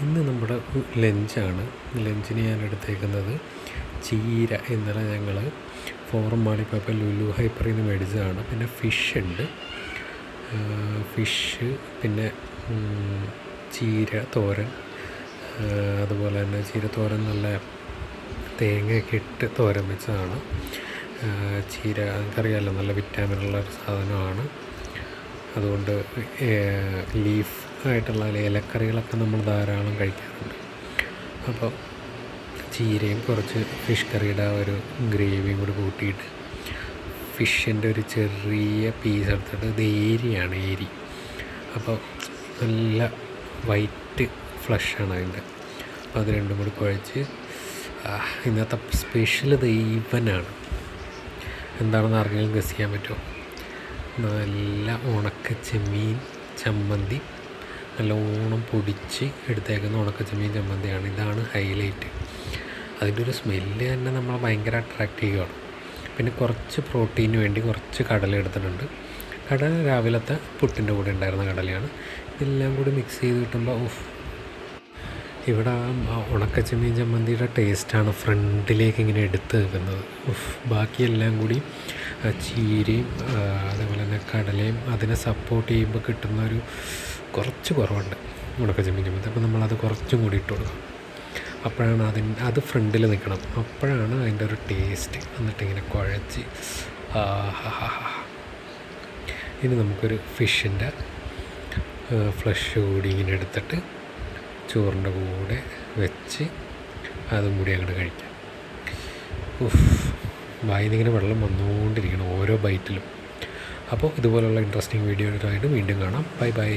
ഇന്ന് നമ്മുടെ ലഞ്ചാണ്. ലഞ്ചിന് ഞാൻ എടുത്തേക്കുന്നത് ചീര. ഇന്നലെ ഞങ്ങൾ ഫോറം മാളിൽ പോയപ്പോൾ ലുലു ഹൈപ്പറിൽ നിന്ന് മേടിച്ചതാണ്. പിന്നെ ഫിഷ് ഉണ്ട്, ഫിഷ്, പിന്നെ ചീര തോരൻ. അതുപോലെ തന്നെ ചീര തോരൻ നല്ല തേങ്ങയൊക്കെ ഇട്ട് തോരൻ വെച്ചതാണ്. ചീര നമുക്കറിയാമല്ലോ, നല്ല വിറ്റാമിനുള്ള ഒരു സാധനമാണ്. അതുകൊണ്ട് ലീഫ് ആയിട്ടുള്ള ഇലക്കറികളൊക്കെ നമ്മൾ ധാരാളം കഴിക്കാറുണ്ട്. അപ്പോൾ ചീരയും കുറച്ച് ഫിഷ് കറിയുടെ ഒരു ഗ്രേവിയും കൂടി കൂട്ടിയിട്ട് ഫിഷിൻ്റെ ഒരു ചെറിയ പീസ് എടുത്തിട്ട്, ഇത് ഏരിയാണ്, ഏരി. അപ്പോൾ നല്ല വൈറ്റ് ഫ്ലഷാണ് അതിൻ്റെ. അപ്പോൾ അത് രണ്ടും കൂടി കുഴച്ച് ഇന്നത്തെ സ്പെഷ്യൽ ഇത് ഈവനാണ്. എന്താണെന്ന് ആർക്കെങ്കിലും ഗസ് ചെയ്യാൻ പറ്റുമോ? നല്ല ഉണക്ക ചെമ്മീൻ ചമ്മന്തി, നല്ല ഓണം പൊടിച്ച് എടുത്തേക്കുന്ന ഉണക്ക ചെമ്മീൻ ചമ്മന്തിയാണ്. ഇതാണ് ഹൈലൈറ്റ്. അതിൻ്റെ ഒരു സ്മെല്ല് തന്നെ നമ്മളെ ഭയങ്കര അട്രാക്റ്റീവാണ്. പിന്നെ കുറച്ച് പ്രോട്ടീന് വേണ്ടി കുറച്ച് കടല എടുത്തിട്ടുണ്ട്. കടല രാവിലത്തെ പുട്ടിൻ്റെ കൂടെ ഉണ്ടായിരുന്ന കടലയാണ്. ഇതെല്ലാം കൂടി മിക്സ് ചെയ്ത് കിട്ടുമ്പോൾ ഇവിടെ ഉണക്ക ചെമ്മീൻ ചമ്മന്തിയുടെ ടേസ്റ്റാണ് ഫ്രണ്ടിലേക്ക് ഇങ്ങനെ എടുത്ത് നിൽക്കുന്നത്. ബാക്കിയെല്ലാം കൂടി ചീരയും അതേപോലെ തന്നെ കടലയും അതിനെ സപ്പോർട്ട് ചെയ്യുമ്പോൾ കിട്ടുന്നൊരു കുറച്ച് കുറവുണ്ട് ഉണക്ക ചെമ്മീൻ ചമ്മന്തി. അപ്പോൾ നമ്മളത് കുറച്ചും കൂടി ഇട്ട് കൊടുക്കും. അപ്പോഴാണ് അത് ഫ്രണ്ടിൽ നിൽക്കണം. അപ്പോഴാണ് അതിൻ്റെ ഒരു ടേസ്റ്റ്. എന്നിട്ടിങ്ങനെ കുഴച്ച് ഇനി നമുക്കൊരു ഫിഷിൻ്റെ ഫ്ലഷ് കൂടി ഇങ്ങനെ എടുത്തിട്ട് ചോറിൻ്റെ കൂടെ വെച്ച് അതും കൂടി അങ്ങോട്ട് കഴിക്കാം. വായിൽ നിന്നിങ്ങനെ വെള്ളം വന്നുകൊണ്ടിരിക്കണം ഓരോ ബൈറ്റിലും. അപ്പോൾ ഇതുപോലുള്ള ഇൻട്രസ്റ്റിംഗ് വീഡിയോകളായിട്ട് വീണ്ടും കാണാം. Bye bye.